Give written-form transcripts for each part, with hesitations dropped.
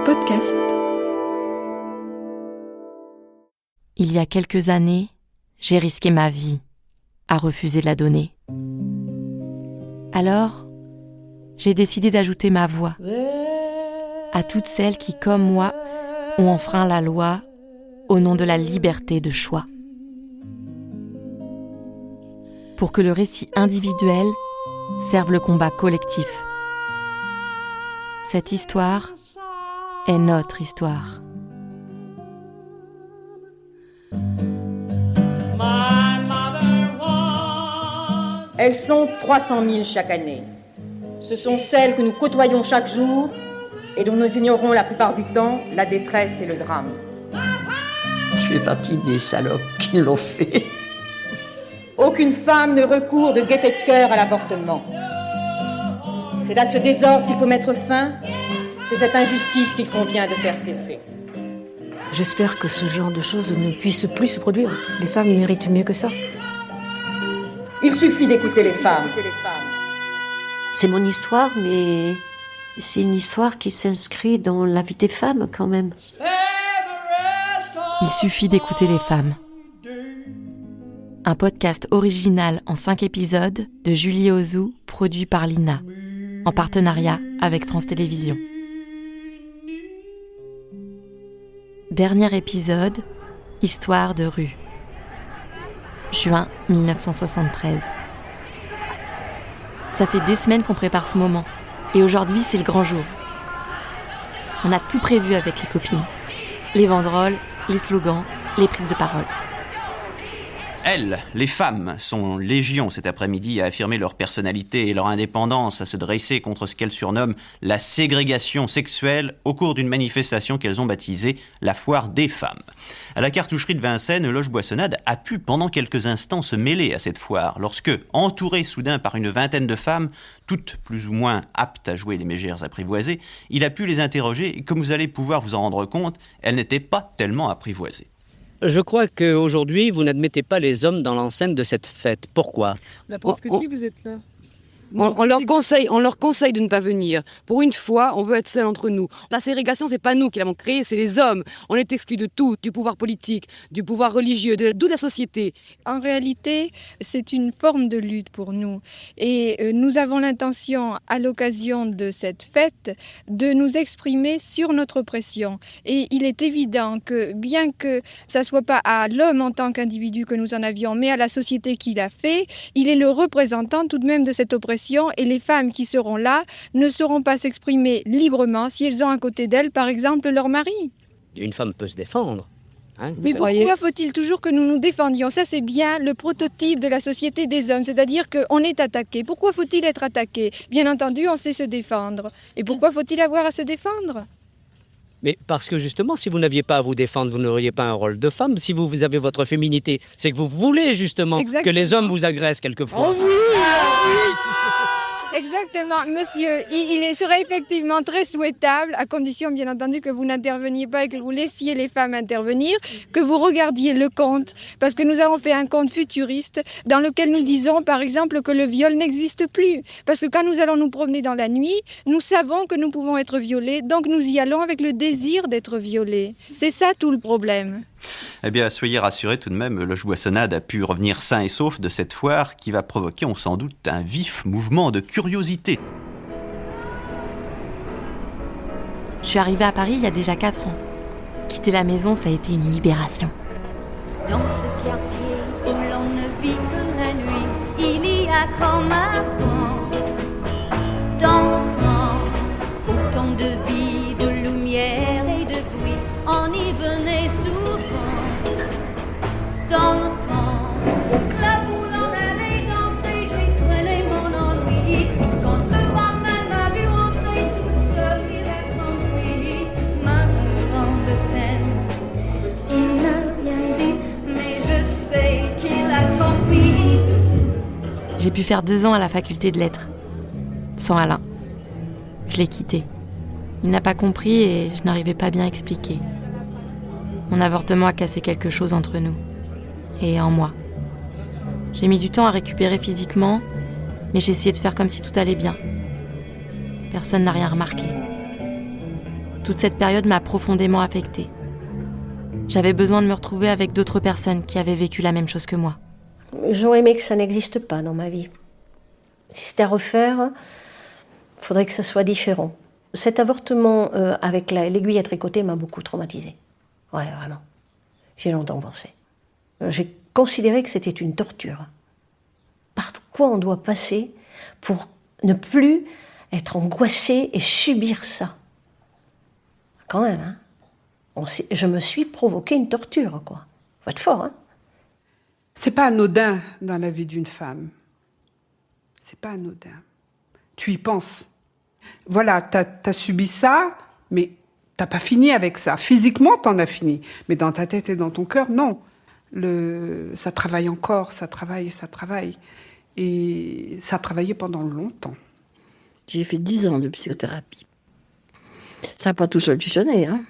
podcast. Il y a quelques années, j'ai risqué ma vie à refuser de la donner. Alors, j'ai décidé d'ajouter ma voix à toutes celles qui, comme moi, ont enfreint la loi au nom de la liberté de choix. Pour que le récit individuel serve le combat collectif. Cette histoire est notre histoire. Elles sont 300 000 chaque année. Ce sont celles que nous côtoyons chaque jour et dont nous ignorons la plupart du temps la détresse et le drame. Je fais partie des salopes qui l'ont fait. Aucune femme ne recourt de gaieté de cœur à l'avortement. C'est à ce désordre qu'il faut mettre fin. C'est cette injustice qu'il convient de faire cesser. J'espère que ce genre de choses ne puisse plus se produire. Les femmes méritent mieux que ça. Il suffit d'écouter les femmes. C'est mon histoire, mais c'est une histoire qui s'inscrit dans la vie des femmes quand même. Il suffit d'écouter les femmes. Un podcast original en 5 épisodes de Julie Ozou, produit par Lina, en partenariat avec France Télévisions. Dernier épisode, Histoire de rue. Juin 1973. Ça fait des semaines qu'on prépare ce moment. Et aujourd'hui, c'est le grand jour. On a tout prévu avec les copines. Les banderoles, les slogans, les prises de parole. Elles, les femmes, sont légion cet après-midi à affirmer leur personnalité et leur indépendance, à se dresser contre ce qu'elles surnomment la ségrégation sexuelle au cours d'une manifestation qu'elles ont baptisée la foire des femmes. À la cartoucherie de Vincennes, Loge Boissonnade a pu pendant quelques instants se mêler à cette foire lorsque, entouré soudain par une vingtaine de femmes, toutes plus ou moins aptes à jouer les mégères apprivoisées, il a pu les interroger et comme vous allez pouvoir vous en rendre compte, elles n'étaient pas tellement apprivoisées. Je crois qu'aujourd'hui, vous n'admettez pas les hommes dans l'enceinte de cette fête. Pourquoi ? La preuve que si vous êtes là. On leur conseille de ne pas venir. Pour une fois, on veut être seul entre nous. La ségrégation, c'est pas nous qui l'avons créée, c'est les hommes. On est exclus de tout, du pouvoir politique, du pouvoir religieux, de toute la société. En réalité, c'est une forme de lutte pour nous. Et nous avons l'intention, à l'occasion de cette fête, de nous exprimer sur notre oppression. Et il est évident que, bien que ça soit pas à l'homme en tant qu'individu que nous en avions, mais à la société qui l'a fait, il est le représentant tout de même de cette oppression. Et les femmes qui seront là ne sauront pas s'exprimer librement si elles ont à côté d'elles, par exemple, leur mari. Une femme peut se défendre. Mais pourquoi faut-il toujours que nous nous défendions ? Ça, c'est bien le prototype de la société des hommes, c'est-à-dire qu'on est attaqué. Pourquoi faut-il être attaqué ? Bien entendu, on sait se défendre. Et pourquoi faut-il avoir à se défendre ? Mais parce que justement, si vous n'aviez pas à vous défendre, vous n'auriez pas un rôle de femme. Si vous avez votre féminité, c'est que vous voulez justement que les hommes vous agressent quelquefois. Exactement, monsieur. Il serait effectivement très souhaitable, à condition bien entendu que vous n'interveniez pas et que vous laissiez les femmes intervenir, que vous regardiez le conte, parce que nous avons fait un conte futuriste dans lequel nous disons par exemple que le viol n'existe plus. Parce que quand nous allons nous promener dans la nuit, nous savons que nous pouvons être violés, donc nous y allons avec le désir d'être violés. C'est ça tout le problème. Eh bien, soyez rassurés tout de même, Loge Boissonnade a pu revenir sain et sauf de cette foire qui va provoquer, on s'en doute, un vif mouvement de curiosité. Je suis arrivée à Paris il y a déjà 4 ans. Quitter la maison, ça a été une libération. Dans ce quartier où l'on ne vit que la nuit, il y a comme avant, dans le temps, autant de vie, de lumière et de bruit, on y venait souvent. Dans le temps, au club où l'on allait danser, j'ai traîné mon ennui. Quand le barman m'a vu rentrer toute seule, il a compris ma plus grande peine. Il n'a rien dit, mais je sais qu'il a compris. J'ai pu faire 2 ans à la faculté de lettres. Sans Alain. Je l'ai quitté. Il n'a pas compris et je n'arrivais pas bien à expliquer. Mon avortement a cassé quelque chose entre nous. Et en moi. J'ai mis du temps à récupérer physiquement, mais j'ai essayé de faire comme si tout allait bien. Personne n'a rien remarqué. Toute cette période m'a profondément affectée. J'avais besoin de me retrouver avec d'autres personnes qui avaient vécu la même chose que moi. J'aurais aimé que ça n'existe pas dans ma vie. Si c'était à refaire, il faudrait que ça soit différent. Cet avortement avec l'aiguille à tricoter m'a beaucoup traumatisée. Ouais, vraiment. J'ai longtemps pensé. J'ai considéré que c'était une torture. Par quoi on doit passer pour ne plus être angoissé et subir ça? Quand même, hein. Je me suis provoqué une torture, quoi. Faut être fort, hein. C'est pas anodin dans la vie d'une femme. C'est pas anodin. Tu y penses. Voilà, t'as subi ça, mais t'as pas fini avec ça. Physiquement, t'en as fini. Mais dans ta tête et dans ton cœur, non. Ça travaille encore, ça travaille. Et ça a travaillé pendant longtemps. J'ai fait 10 ans de psychothérapie. Ça n'a pas tout solutionné, hein.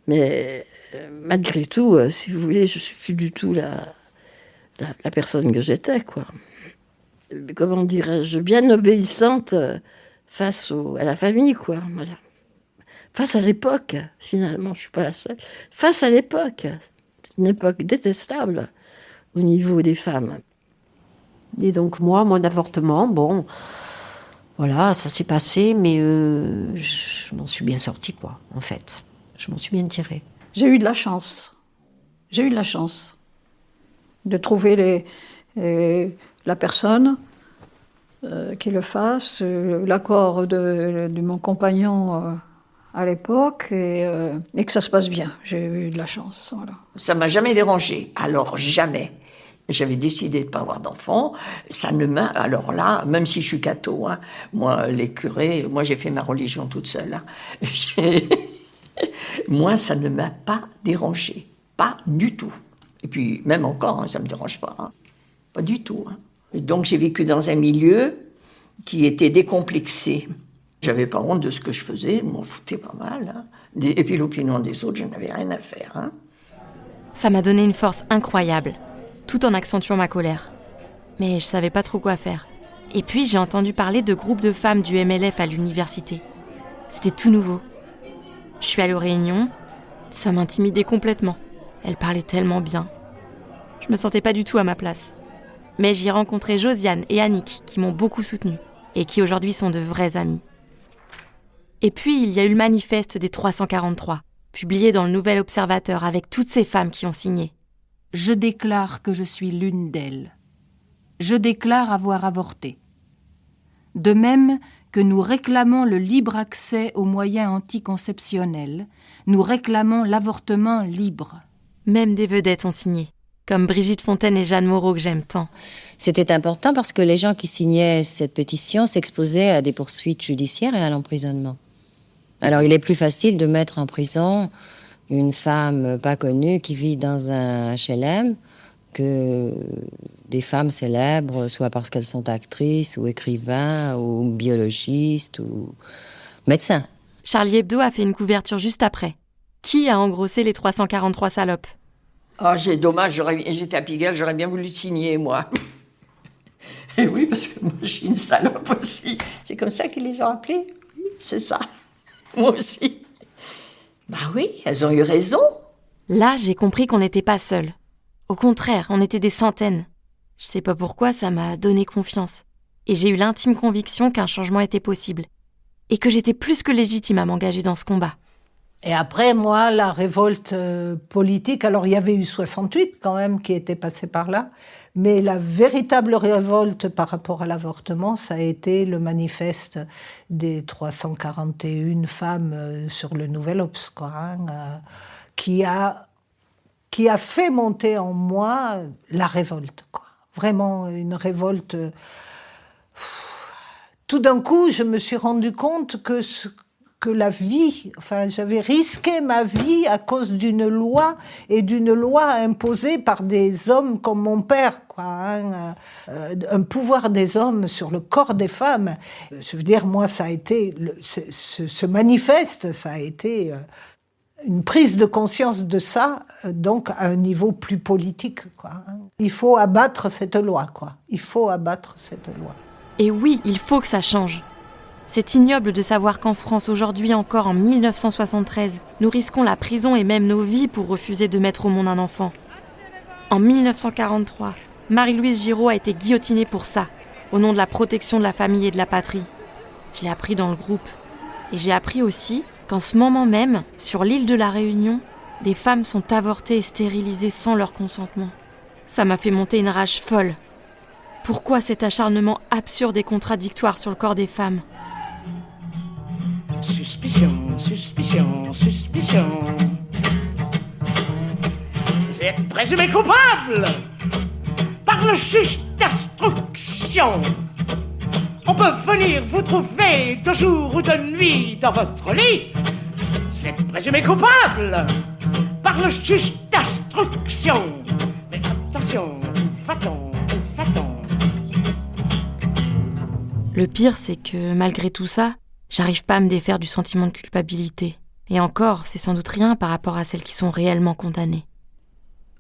Mais malgré tout, si vous voulez, je ne suis plus du tout la personne que j'étais, quoi. Comment dirais-je, bien obéissante face à la famille, quoi. Voilà. Face à l'époque, finalement, je ne suis pas la seule. Face à l'époque, c'est une époque détestable au niveau des femmes. Et donc moi, mon avortement, bon, voilà, ça s'est passé, mais je m'en suis bien sortie, quoi, en fait. Je m'en suis bien tirée. J'ai eu de la chance. J'ai eu de la chance de trouver la personne qui le fasse, l'accord de mon compagnon à l'époque, et que ça se passe bien. J'ai eu de la chance, voilà. Ça m'a jamais dérangée, alors jamais. J'avais décidé de ne pas avoir d'enfant. Ça ne m'a... Alors là, même si je suis catho, hein, moi, les curés, moi j'ai fait ma religion toute seule. Hein. Moi, ça ne m'a pas dérangée. Pas du tout. Et puis, même encore, hein, ça ne me dérange pas. Hein. Pas du tout. Hein. Et donc, j'ai vécu dans un milieu qui était décomplexé. J'avais pas honte de ce que je faisais, je m'en foutais pas mal. Hein. Et puis, l'opinion des autres, je n'avais rien à faire. Hein. Ça m'a donné une force incroyable, tout en accentuant ma colère. Mais je savais pas trop quoi faire. Et puis, j'ai entendu parler de groupes de femmes du MLF à l'université. C'était tout nouveau. Je suis allée aux réunions, ça m'intimidait complètement. Elles parlaient tellement bien. Je me sentais pas du tout à ma place. Mais j'y ai rencontré Josiane et Annick, qui m'ont beaucoup soutenue, et qui aujourd'hui sont de vraies amies. Et puis, il y a eu le manifeste des 343, publié dans le Nouvel Observateur avec toutes ces femmes qui ont signé. Je déclare que je suis l'une d'elles. Je déclare avoir avorté. De même que nous réclamons le libre accès aux moyens anticonceptionnels, nous réclamons l'avortement libre. Même des vedettes ont signé, comme Brigitte Fontaine et Jeanne Moreau que j'aime tant. C'était important parce que les gens qui signaient cette pétition s'exposaient à des poursuites judiciaires et à l'emprisonnement. Alors il est plus facile de mettre en prison une femme pas connue qui vit dans un HLM que des femmes célèbres, soit parce qu'elles sont actrices ou écrivains ou biologistes ou médecins. Charlie Hebdo a fait une couverture juste après. Qui a engrossé les 343 salopes? Oh, c'est dommage, j'étais à Pigalle, j'aurais bien voulu signer, moi. Et oui, parce que moi, je suis une salope aussi. C'est comme ça qu'ils les ont appelées. Oui, c'est ça. Moi aussi. Bah oui, elles ont eu raison. Là, j'ai compris qu'on n'était pas seuls. Au contraire, on était des centaines. Je sais pas pourquoi, ça m'a donné confiance. Et j'ai eu l'intime conviction qu'un changement était possible. Et que j'étais plus que légitime à m'engager dans ce combat. Et après, moi, la révolte politique, alors il y avait eu 68 quand même qui était passé par là, mais la véritable révolte par rapport à l'avortement, ça a été le manifeste des 341 femmes sur le Nouvel Obs, quoi, hein, qui a fait monter en moi la révolte, quoi. Vraiment une révolte. Tout d'un coup, je me suis rendu compte que la vie, enfin, j'avais risqué ma vie à cause d'une loi, et d'une loi imposée par des hommes comme mon père, quoi, hein, un pouvoir des hommes sur le corps des femmes. Je veux dire, moi, ça a été, ce manifeste, ça a été une prise de conscience de ça, donc à un niveau plus politique, quoi. Il faut abattre cette loi, quoi. Il faut abattre cette loi. Et oui, il faut que ça change. C'est ignoble de savoir qu'en France, aujourd'hui encore, en 1973, nous risquons la prison et même nos vies pour refuser de mettre au monde un enfant. En 1943, Marie-Louise Giraud a été guillotinée pour ça, au nom de la protection de la famille et de la patrie. Je l'ai appris dans le groupe. Et j'ai appris aussi qu'en ce moment même, sur l'île de la Réunion, des femmes sont avortées et stérilisées sans leur consentement. Ça m'a fait monter une rage folle. Pourquoi cet acharnement absurde et contradictoire sur le corps des femmes ? Suspicion, suspicion, suspicion. Vous êtes présumé coupable par le juge d'instruction. On peut venir vous trouver de jour ou de nuit dans votre lit. Vous êtes présumé coupable par le juge d'instruction. Mais attention, où va-t-on, où va-t-on ? Le pire, c'est que malgré tout ça, j'arrive pas à me défaire du sentiment de culpabilité. Et encore, c'est sans doute rien par rapport à celles qui sont réellement condamnées.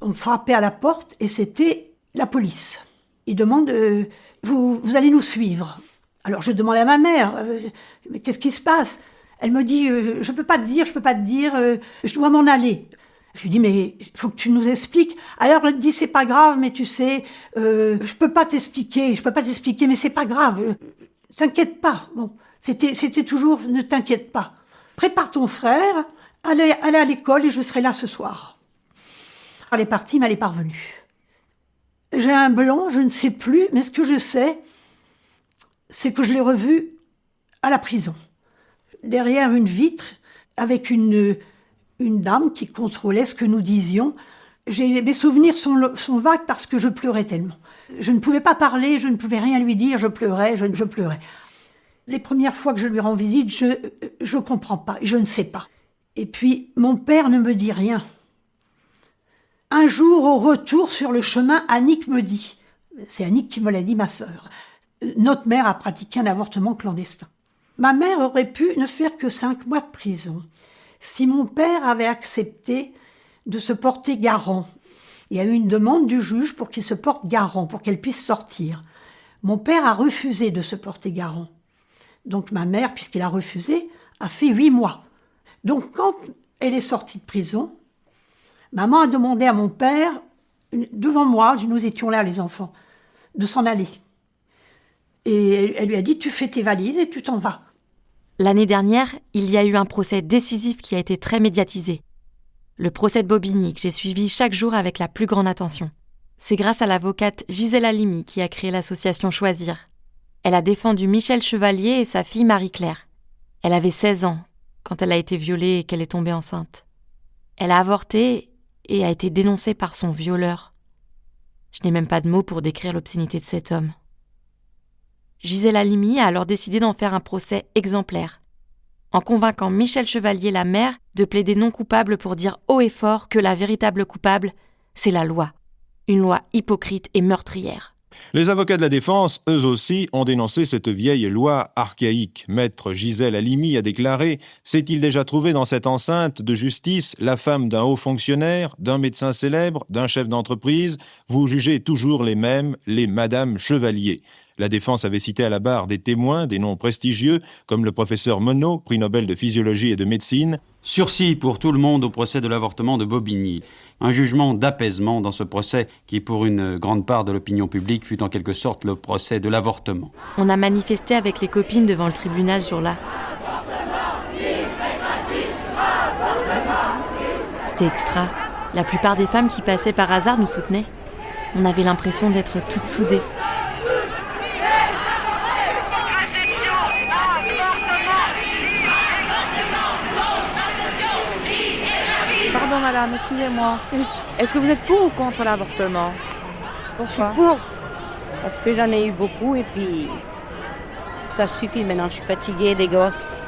On frappait à la porte et c'était la police. Ils demandent vous allez nous suivre. Alors je demande à ma mère mais qu'est-ce qui se passe ? Elle me dit je peux pas te dire, je dois m'en aller. Je lui dis mais il faut que tu nous expliques. Alors elle dit c'est pas grave, mais tu sais je peux pas t'expliquer, mais c'est pas grave. T'inquiète pas. Bon, c'était toujours ne t'inquiète pas. Prépare ton frère, allez à l'école et je serai là ce soir. Elle est partie, mais elle est pas revenue. J'ai un blanc, je ne sais plus, mais ce que je sais, c'est que je l'ai revu à la prison, derrière une vitre, avec une dame qui contrôlait ce que nous disions. Mes souvenirs sont vagues parce que je pleurais tellement. Je ne pouvais pas parler, je ne pouvais rien lui dire, je pleurais. Les premières fois que je lui rends visite, je comprends pas, je ne sais pas. Et puis, mon père ne me dit rien. Un jour, au retour sur le chemin, Annick me dit, c'est Annick qui me l'a dit, ma sœur, notre mère a pratiqué un avortement clandestin. Ma mère aurait pu ne faire que 5 mois de prison si mon père avait accepté de se porter garant. Il y a eu une demande du juge pour qu'il se porte garant, pour qu'elle puisse sortir. Mon père a refusé de se porter garant. Donc ma mère, puisqu'elle a refusé, a fait 8 mois. Donc quand elle est sortie de prison, maman a demandé à mon père, devant moi, nous étions là les enfants, de s'en aller. Et elle lui a dit, tu fais tes valises et tu t'en vas. L'année dernière, il y a eu un procès décisif qui a été très médiatisé. Le procès de Bobigny que j'ai suivi chaque jour avec la plus grande attention. C'est grâce à l'avocate Gisèle Halimi qui a créé l'association Choisir. Elle a défendu Michel Chevalier et sa fille Marie-Claire. Elle avait 16 ans quand elle a été violée et qu'elle est tombée enceinte. Elle a avorté et a été dénoncée par son violeur. Je n'ai même pas de mots pour décrire l'obscénité de cet homme. Gisèle Halimi a alors décidé d'en faire un procès exemplaire, en convainquant Michel Chevalier, la mère, de plaider non coupable pour dire haut et fort que la véritable coupable, c'est la loi. Une loi hypocrite et meurtrière. Les avocats de la défense, eux aussi, ont dénoncé cette vieille loi archaïque. Maître Gisèle Halimi a déclaré « S'est-il déjà trouvé dans cette enceinte de justice la femme d'un haut fonctionnaire, d'un médecin célèbre, d'un chef d'entreprise ? Vous jugez toujours les mêmes, les Madame Chevalier ». La défense avait cité à la barre des témoins, des noms prestigieux, comme le professeur Monod, prix Nobel de physiologie et de médecine. Sursis pour tout le monde au procès de l'avortement de Bobigny. Un jugement d'apaisement dans ce procès qui, pour une grande part de l'opinion publique, fut en quelque sorte le procès de l'avortement. On a manifesté avec les copines devant le tribunal ce jour-là. C'était extra. La plupart des femmes qui passaient par hasard nous soutenaient. On avait l'impression d'être toutes soudées. Pardon madame, excusez-moi. Est-ce que vous êtes pour ou contre l'avortement ? Je suis pour, parce que j'en ai eu beaucoup et puis ça suffit maintenant, je suis fatiguée des gosses.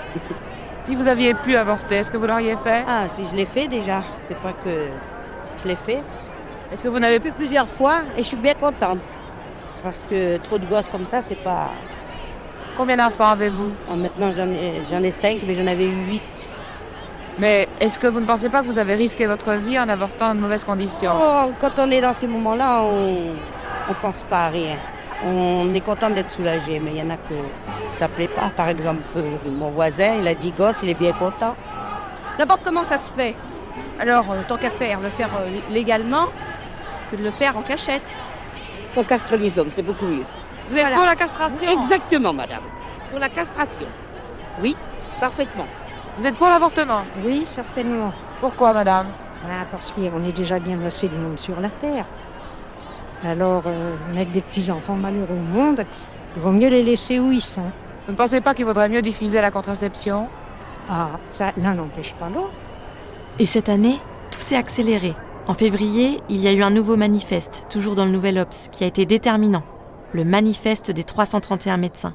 Si vous aviez pu avorter, est-ce que vous l'auriez fait ? Ah, si je l'ai fait déjà, c'est pas que je l'ai fait. Est-ce que vous n'avez fait plusieurs fois et je suis bien contente, parce que trop de gosses comme ça, c'est pas... Combien d'enfants avez-vous ? Maintenant j'en ai 5, mais j'en avais eu 8. Mais est-ce que vous ne pensez pas que vous avez risqué votre vie en avortant dans de mauvaises conditions ? Oh, quand on est dans ces moments-là, on pense pas à rien. On est content d'être soulagé, mais il y en a que ça plaît pas. Par exemple, mon voisin, il a 10 gosses, il est bien content. N'importe comment ça se fait. Alors, tant qu'à faire, le faire légalement que de le faire en cachette. On castre les hommes, c'est beaucoup mieux. Vous êtes pour la castration? Exactement, madame. Pour la castration. Oui, parfaitement. Vous êtes pour l'avortement? Oui, certainement. Pourquoi, madame? Parce qu'on est déjà bien assez de monde sur la Terre. Alors, mettre des petits-enfants malheureux au monde, il vaut mieux les laisser où ils sont. Vous ne pensez pas qu'il vaudrait mieux diffuser la contraception? Ah, ça, l'un n'empêche pas l'autre. Et cette année, tout s'est accéléré. En février, il y a eu un nouveau manifeste, toujours dans le Nouvel Obs, qui a été déterminant. Le manifeste des 331 médecins.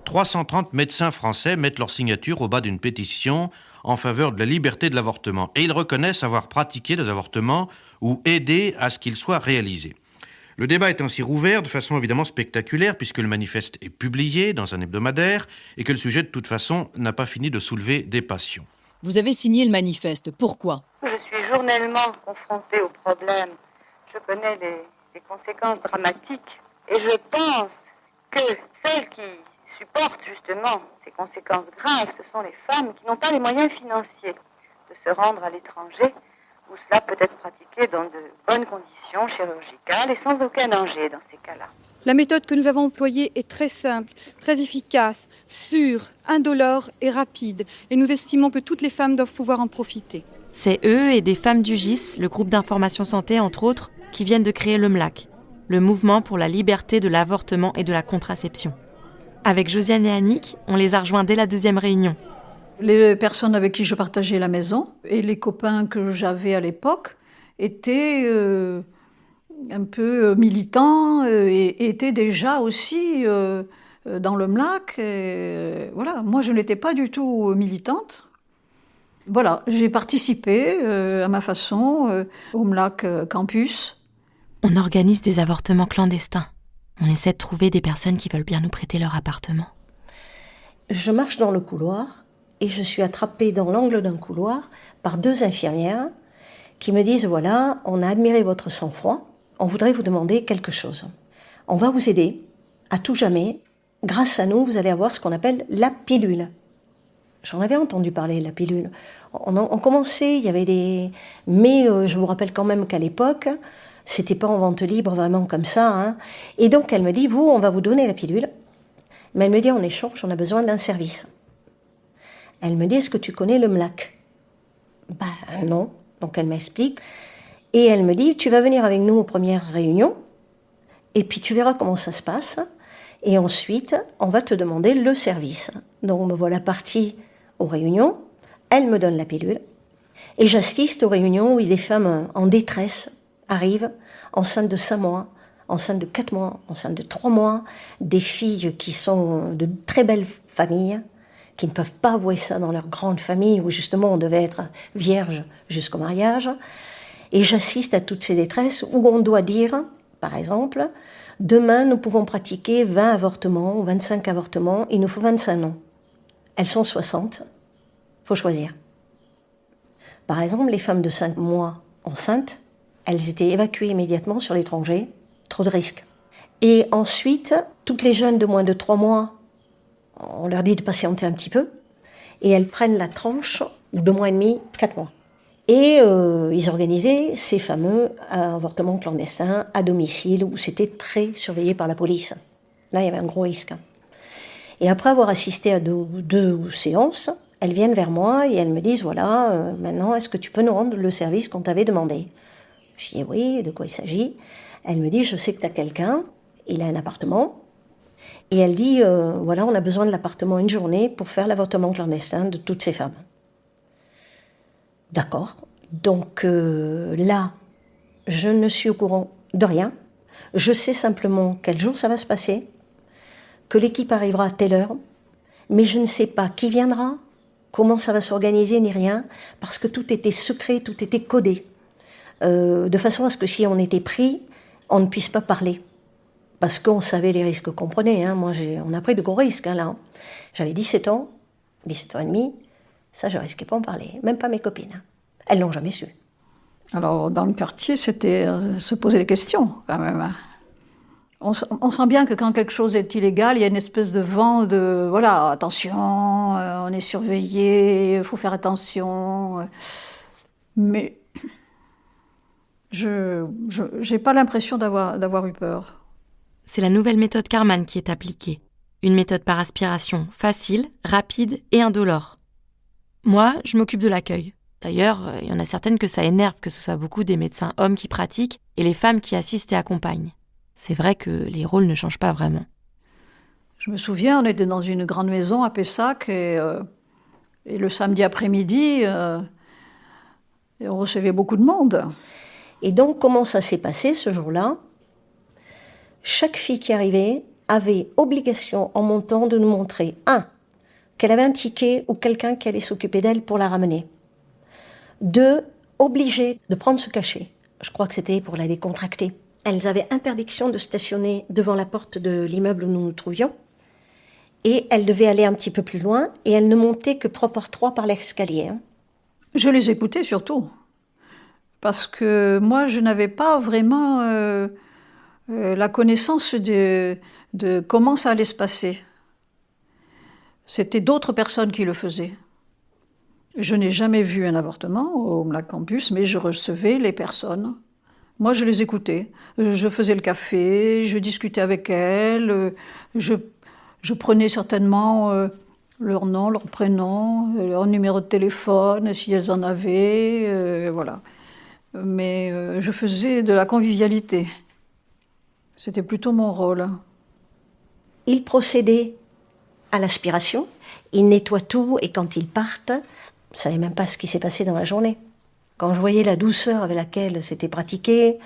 330 médecins français mettent leur signature au bas d'une pétition en faveur de la liberté de l'avortement. Et ils reconnaissent avoir pratiqué des avortements ou aidé à ce qu'ils soient réalisés. Le débat est ainsi rouvert de façon évidemment spectaculaire puisque le manifeste est publié dans un hebdomadaire et que le sujet de toute façon n'a pas fini de soulever des passions. Vous avez signé le manifeste. Pourquoi? Je suis journellement confrontée au problème. Je connais les conséquences dramatiques et je pense que celles qui supportent justement ces conséquences graves, ce sont les femmes qui n'ont pas les moyens financiers de se rendre à l'étranger où cela peut être pratiqué dans de bonnes conditions chirurgicales et sans aucun danger dans ces cas-là. La méthode que nous avons employée est très simple, très efficace, sûre, indolore et rapide. Et nous estimons que toutes les femmes doivent pouvoir en profiter. C'est eux et des femmes du GIS, le groupe d'information santé entre autres, qui viennent de créer le MLAC, le mouvement pour la liberté de l'avortement et de la contraception. Avec Josiane et Annick, on les a rejoints dès la 2e réunion. Les personnes avec qui je partageais la maison et les copains que j'avais à l'époque étaient un peu militants et étaient déjà aussi dans le MLAC. Voilà, moi, je n'étais pas du tout militante. Voilà, j'ai participé à ma façon au MLAC Campus. On organise des avortements clandestins. On essaie de trouver des personnes qui veulent bien nous prêter leur appartement. Je marche dans le couloir et je suis attrapée dans l'angle d'un couloir par 2 infirmières qui me disent « Voilà, on a admiré votre sang-froid, on voudrait vous demander quelque chose. On va vous aider à tout jamais. Grâce à nous, vous allez avoir ce qu'on appelle la pilule. » J'en avais entendu parler, la pilule. On commençait, il y avait des... Mais je vous rappelle quand même qu'à l'époque, c'était pas en vente libre vraiment comme ça. Hein. Et donc elle me dit « Vous, on va vous donner la pilule. » Mais elle me dit « En échange, on a besoin d'un service. » Elle me dit « Est-ce que tu connais le MLAC ?» Ben non. Donc elle m'explique. Et elle me dit « Tu vas venir avec nous aux premières réunions, et puis tu verras comment ça se passe. Et ensuite, on va te demander le service. » Donc me voilà partie aux réunions. Elle me donne la pilule. Et j'assiste aux réunions où des femmes en détresse arrivent, enceintes de 5 mois, enceintes de 4 mois, enceintes de 3 mois, des filles qui sont de très belles familles, qui ne peuvent pas avouer ça dans leur grande famille où justement on devait être vierge jusqu'au mariage. Et j'assiste à toutes ces détresses où on doit dire, par exemple, demain nous pouvons pratiquer 20 avortements ou 25 avortements, il nous faut 25 noms. Elles sont 60, il faut choisir. Par exemple, les femmes de 5 mois enceintes, elles étaient évacuées immédiatement sur l'étranger, trop de risques. Et ensuite, toutes les jeunes de moins de 3 mois, on leur dit de patienter un petit peu, et elles prennent la tranche de 2 mois et demi, 4 mois. Et ils organisaient ces fameux avortements clandestins à domicile, où c'était très surveillé par la police. Là, il y avait un gros risque. Et après avoir assisté à 2 séances, elles viennent vers moi et elles me disent, voilà, maintenant, est-ce que tu peux nous rendre le service qu'on t'avait demandé ? Je dis, oui, de quoi il s'agit ? Elle me dit, je sais que tu as quelqu'un, il a un appartement. Et elle dit, voilà, on a besoin de l'appartement une journée pour faire l'avortement clandestin de toutes ces femmes. D'accord. Donc là, je ne suis au courant de rien. Je sais simplement quel jour ça va se passer, que l'équipe arrivera à telle heure, mais je ne sais pas qui viendra, comment ça va s'organiser, ni rien, parce que tout était secret, tout était codé, de façon à ce que si on était pris, on ne puisse pas parler. Parce qu'on savait les risques qu'on prenait. Hein. Moi, on a pris de gros risques, hein, là. J'avais 17 ans, 17 ans et demi, ça, je ne risquais pas en parler, même pas mes copines. Elles ne l'ont jamais su. Alors, dans le quartier, c'était se poser des questions, quand même. On sent bien que quand quelque chose est illégal, il y a une espèce de vent de voilà, attention, on est surveillé, il faut faire attention. Mais je n'ai pas l'impression d'avoir eu peur. C'est la nouvelle méthode Karman qui est appliquée. Une méthode par aspiration, facile, rapide et indolore. Moi, je m'occupe de l'accueil. D'ailleurs, il y en a certaines que ça énerve que ce soit beaucoup des médecins hommes qui pratiquent et les femmes qui assistent et accompagnent. C'est vrai que les rôles ne changent pas vraiment. Je me souviens, on était dans une grande maison à Pessac et le samedi après-midi, et on recevait beaucoup de monde. Et donc, comment ça s'est passé ce jour-là? Chaque fille qui arrivait avait obligation, en montant, de nous montrer, qu'elle avait un ticket ou quelqu'un qui allait s'occuper d'elle pour la ramener. 2, obligée de prendre ce cachet. Je crois que c'était pour la décontracter. Elles avaient interdiction de stationner devant la porte de l'immeuble où nous nous trouvions. Et elles devaient aller un petit peu plus loin, et elles ne montaient que 3 par 3 par l'escalier. Je les écoutais surtout. Parce que moi, je n'avais pas vraiment la connaissance de comment ça allait se passer. C'était d'autres personnes qui le faisaient. Je n'ai jamais vu un avortement au Mlac Campus, mais je recevais les personnes. Moi, je les écoutais. Je faisais le café, je discutais avec elles, je prenais certainement leur nom, leur prénom, leur numéro de téléphone, si elles en avaient, voilà. Mais je faisais de la convivialité. C'était plutôt mon rôle. Ils procédaient à l'aspiration, ils nettoient tout, et quand ils partent, je ne savais même pas ce qui s'est passé dans la journée. Quand je voyais la douceur avec laquelle c'était pratiqué,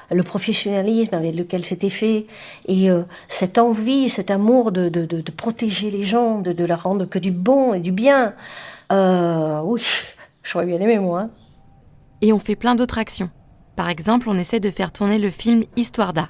le professionnalisme avec lequel c'était fait, et cette envie, cet amour de protéger les gens, de leur rendre que du bon et du bien, oui, j'aurais bien aimé, moi. Et on fait plein d'autres actions. Par exemple, on essaie de faire tourner le film Histoire d'A.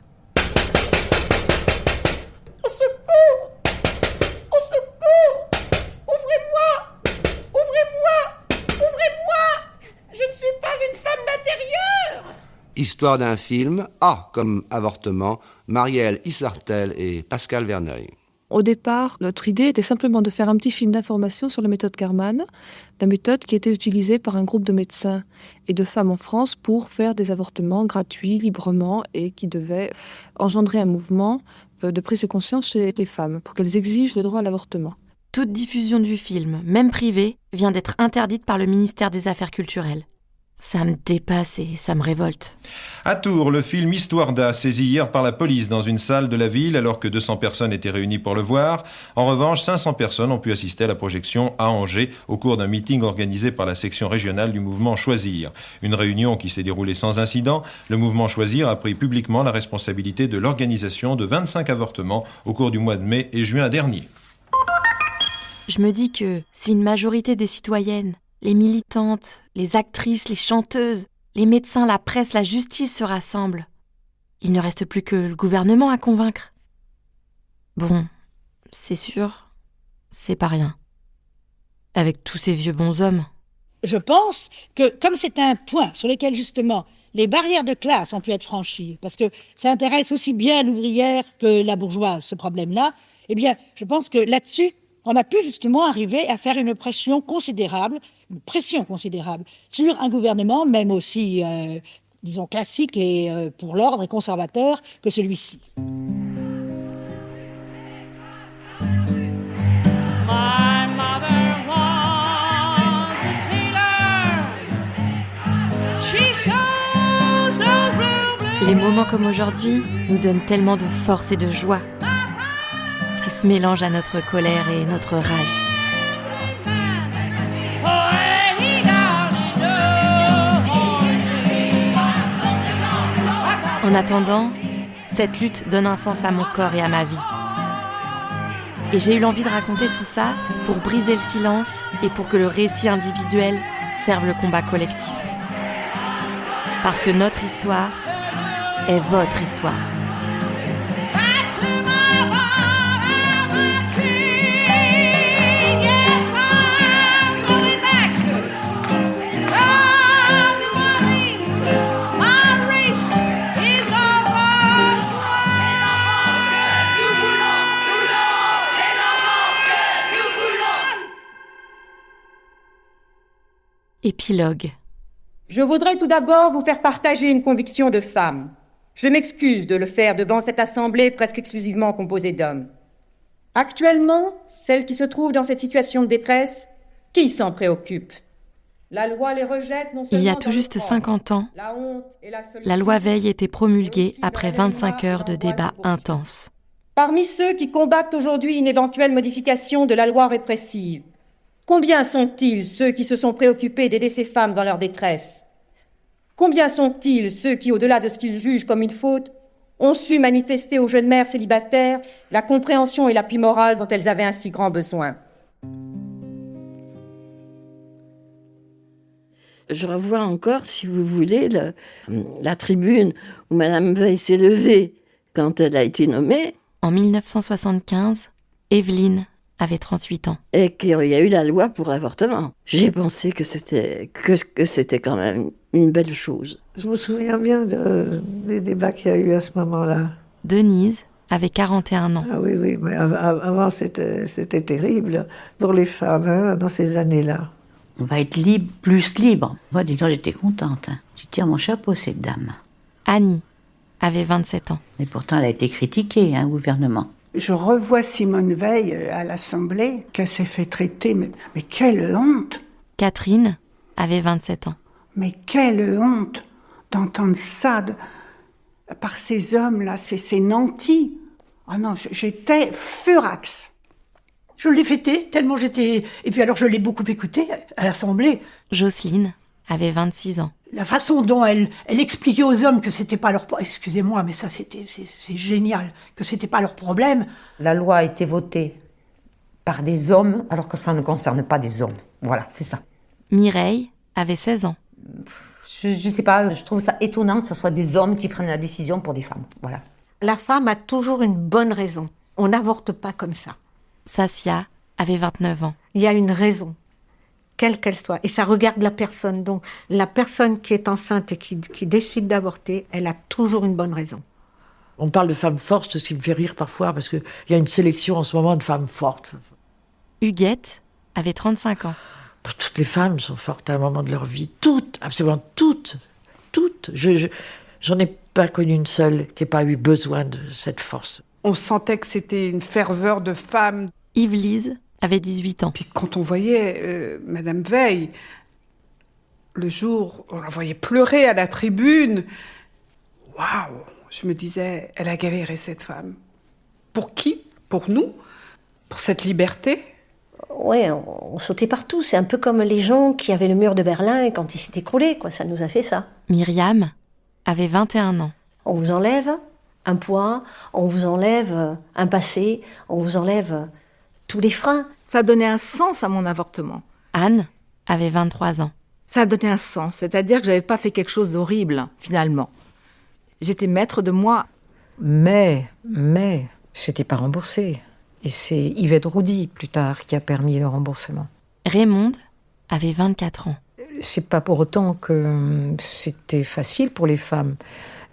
Histoire d'un film, A comme avortement, Marielle Issartel et Pascal Verneuil. Au départ, notre idée était simplement de faire un petit film d'information sur la méthode Karman, la méthode qui était utilisée par un groupe de médecins et de femmes en France pour faire des avortements gratuits, librement, et qui devait engendrer un mouvement de prise de conscience chez les femmes, pour qu'elles exigent le droit à l'avortement. Toute diffusion du film, même privée, vient d'être interdite par le ministère des Affaires culturelles. Ça me dépasse et ça me révolte. À Tours, le film Histoire d'A, saisi hier par la police dans une salle de la ville alors que 200 personnes étaient réunies pour le voir. En revanche, 500 personnes ont pu assister à la projection à Angers au cours d'un meeting organisé par la section régionale du mouvement Choisir. Une réunion qui s'est déroulée sans incident. Le mouvement Choisir a pris publiquement la responsabilité de l'organisation de 25 avortements au cours du mois de mai et juin dernier. Je me dis que si une majorité des citoyennes, les militantes, les actrices, les chanteuses, les médecins, la presse, la justice se rassemblent, il ne reste plus que le gouvernement à convaincre. Bon, c'est sûr, c'est pas rien. Avec tous ces vieux bonshommes. Je pense que comme c'est un point sur lequel justement les barrières de classe ont pu être franchies, parce que ça intéresse aussi bien l'ouvrière que la bourgeoise, ce problème-là, eh bien, je pense que là-dessus, on a pu justement arriver à faire une pression considérable sur un gouvernement, même aussi, disons, classique et pour l'ordre et conservateur que celui-ci. Les moments comme aujourd'hui nous donnent tellement de force et de joie. Ça se mélange à notre colère et notre rage. En attendant, cette lutte donne un sens à mon corps et à ma vie. Et j'ai eu l'envie de raconter tout ça pour briser le silence et pour que le récit individuel serve le combat collectif. Parce que notre histoire est votre histoire. Épilogue. Je voudrais tout d'abord vous faire partager une conviction de femme. Je m'excuse de le faire devant cette assemblée presque exclusivement composée d'hommes. Actuellement, celles qui se trouvent dans cette situation de détresse, qui s'en préoccupe ? La loi les rejette non seulement Il y a dans tout le juste froid, 50 ans, la honte et la solitude, la loi Veil était promulguée mais aussi après dans la 25 heures de mémoire débats d'angoisse et poursuites. intenses. Parmi ceux qui combattent aujourd'hui une éventuelle modification de la loi répressive, combien sont-ils ceux qui se sont préoccupés d'aider ces femmes dans leur détresse ? Combien sont-ils ceux qui, au-delà de ce qu'ils jugent comme une faute, ont su manifester aux jeunes mères célibataires la compréhension et l'appui moral dont elles avaient un si grand besoin ? Je revois encore, si vous voulez, la tribune où Madame Veil s'est levée quand elle a été nommée. En 1975, Evelyne avait 38 ans. Et qu'il y a eu la loi pour l'avortement. J'ai pensé que c'était quand même une belle chose. Je me souviens bien des débats qu'il y a eu à ce moment-là. Denise avait 41 ans. Ah oui, mais avant c'était terrible pour les femmes dans ces années-là. On va être libre, plus libre. Moi, dis donc, j'étais contente. Je tire mon chapeau, cette dame. Annie avait 27 ans. Et pourtant, elle a été critiquée, au gouvernement. Je revois Simone Veil à l'Assemblée, qu'elle s'est fait traiter, mais quelle honte! Catherine avait 27 ans. Mais quelle honte d'entendre ça par ces hommes-là, ces nantis. Ah non, j'étais furax. Je l'ai fêté tellement j'étais... Et puis alors je l'ai beaucoup écouté à l'Assemblée. Jocelyne avait 26 ans. La façon dont elle expliquait aux hommes que c'était pas leur... Excusez-moi, mais ça c'est génial, que c'était pas leur problème. La loi a été votée par des hommes alors que ça ne concerne pas des hommes. Voilà, c'est ça. Mireille avait 16 ans. Je sais pas, je trouve ça étonnant que ce soit des hommes qui prennent la décision pour des femmes. Voilà. La femme a toujours une bonne raison. On n'avorte pas comme ça. Sassia avait 29 ans. Il y a une raison, quelle qu'elle soit. Et ça regarde la personne. Donc, la personne qui est enceinte et qui décide d'avorter, elle a toujours une bonne raison. On parle de femmes fortes, ce qui me fait rire parfois, parce qu'il y a une sélection en ce moment de femmes fortes. Huguette avait 35 ans. Toutes les femmes sont fortes à un moment de leur vie. Toutes, absolument toutes. Toutes. J'en ai pas connu une seule qui n'ait pas eu besoin de cette force. On sentait que c'était une ferveur de femmes. Yves-Lise avait 18 ans. Puis quand on voyait Madame Veil, le jour où on la voyait pleurer à la tribune, waouh, je me disais, elle a galéré cette femme. Pour qui ? Pour nous ? Pour cette liberté ? Ouais, on sautait partout. C'est un peu comme les gens qui avaient le mur de Berlin quand il s'est écroulé, quoi. Ça nous a fait ça. Myriam avait 21 ans. On vous enlève un poids, on vous enlève un passé, on vous enlève tous les freins. Ça a donné un sens à mon avortement. Anne avait 23 ans. Ça a donné un sens, c'est-à-dire que j'avais pas fait quelque chose d'horrible, finalement. J'étais maître de moi. Mais, c'était pas remboursé. Et c'est Yvette Roudy, plus tard, qui a permis le remboursement. Raymonde avait 24 ans. C'est pas pour autant que c'était facile pour les femmes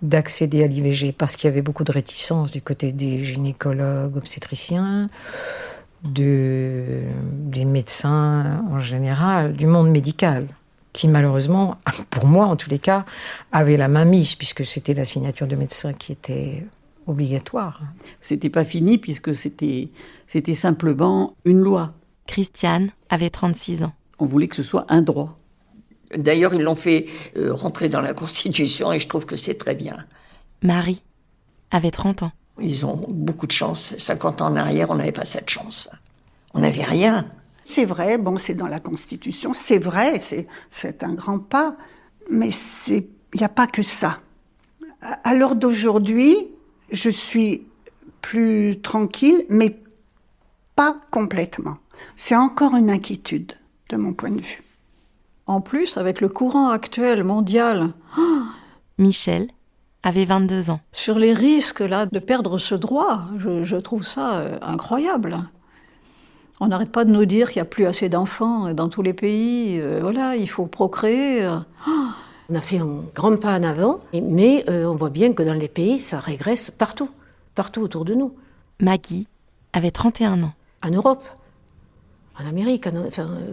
d'accéder à l'IVG, parce qu'il y avait beaucoup de réticence du côté des gynécologues, obstétriciens, des médecins en général, du monde médical, qui malheureusement, pour moi en tous les cas, avait la main mise, puisque c'était la signature de médecin qui était obligatoire. C'était pas fini, puisque c'était simplement une loi. Christiane avait 36 ans. On voulait que ce soit un droit. D'ailleurs, ils l'ont fait rentrer dans la Constitution et je trouve que c'est très bien. Marie avait 30 ans. Ils ont beaucoup de chance. 50 ans en arrière, on n'avait pas cette chance. On n'avait rien. C'est vrai, bon, c'est dans la Constitution, c'est vrai, c'est un grand pas, mais il n'y a pas que ça. À l'heure d'aujourd'hui, je suis plus tranquille, mais pas complètement. C'est encore une inquiétude, de mon point de vue. En plus, avec le courant actuel mondial... Michel avait 22 ans. Sur les risques là de perdre ce droit, je trouve ça incroyable. On n'arrête pas de nous dire qu'il n'y a plus assez d'enfants dans tous les pays. Voilà, il faut procréer. On a fait un grand pas en avant, mais on voit bien que dans les pays, ça régresse partout autour de nous. Maggie avait 31 ans. En Europe, En Amérique,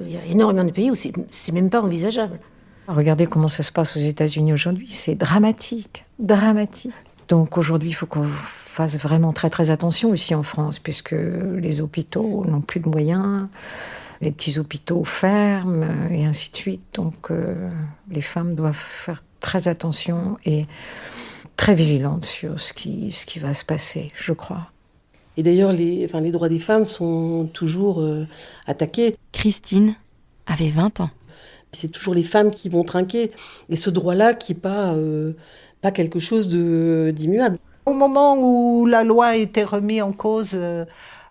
il y a énormément de pays où c'est même pas envisageable. Regardez comment ça se passe aux États-Unis aujourd'hui, c'est dramatique, dramatique. Donc aujourd'hui, il faut qu'on fasse vraiment très très attention ici en France, puisque les hôpitaux n'ont plus de moyens, les petits hôpitaux ferment, et ainsi de suite. Donc les femmes doivent faire très attention et très vigilantes sur ce qui va se passer, je crois. Et d'ailleurs, les droits des femmes sont toujours attaqués. Christine avait 20 ans. C'est toujours les femmes qui vont trinquer. Et ce droit-là qui n'est pas quelque chose d'immuable. Au moment où la loi a été remise en cause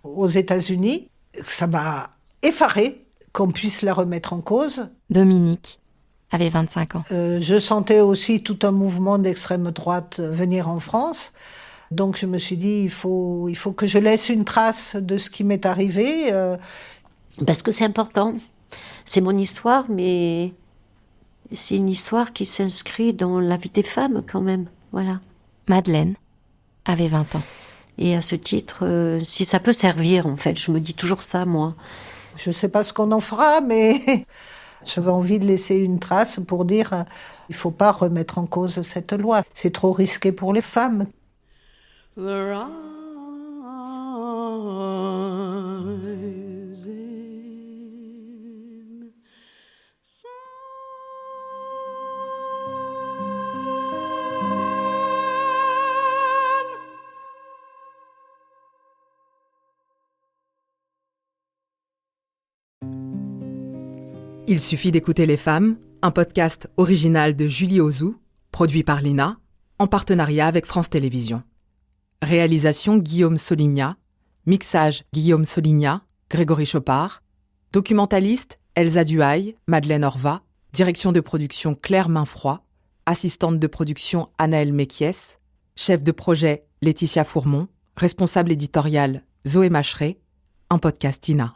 aux États-Unis, ça m'a effarée qu'on puisse la remettre en cause. Dominique avait 25 ans. Je sentais aussi tout un mouvement d'extrême droite venir en France. Donc je me suis dit, il faut que je laisse une trace de ce qui m'est arrivé. Parce que c'est important. C'est mon histoire, mais c'est une histoire qui s'inscrit dans la vie des femmes quand même. Voilà. Madeleine avait 20 ans. Et à ce titre, si ça peut servir, en fait, je me dis toujours ça, moi. Je ne sais pas ce qu'on en fera, mais j'avais envie de laisser une trace pour dire il ne faut pas remettre en cause cette loi. C'est trop risqué pour les femmes. Il suffit d'écouter Les Femmes, un podcast original de Julie Ozou, produit par l'INA, en partenariat avec France Télévisions. Réalisation Guillaume Solignat, mixage Guillaume Solignat, Grégory Chopard, documentaliste Elsa Duhail, Madeleine Orva, direction de production Claire Mainfroy, assistante de production Anaëlle Mekiès, chef de projet Laetitia Fourmont, responsable éditorial Zoé Macheret, un podcast INA.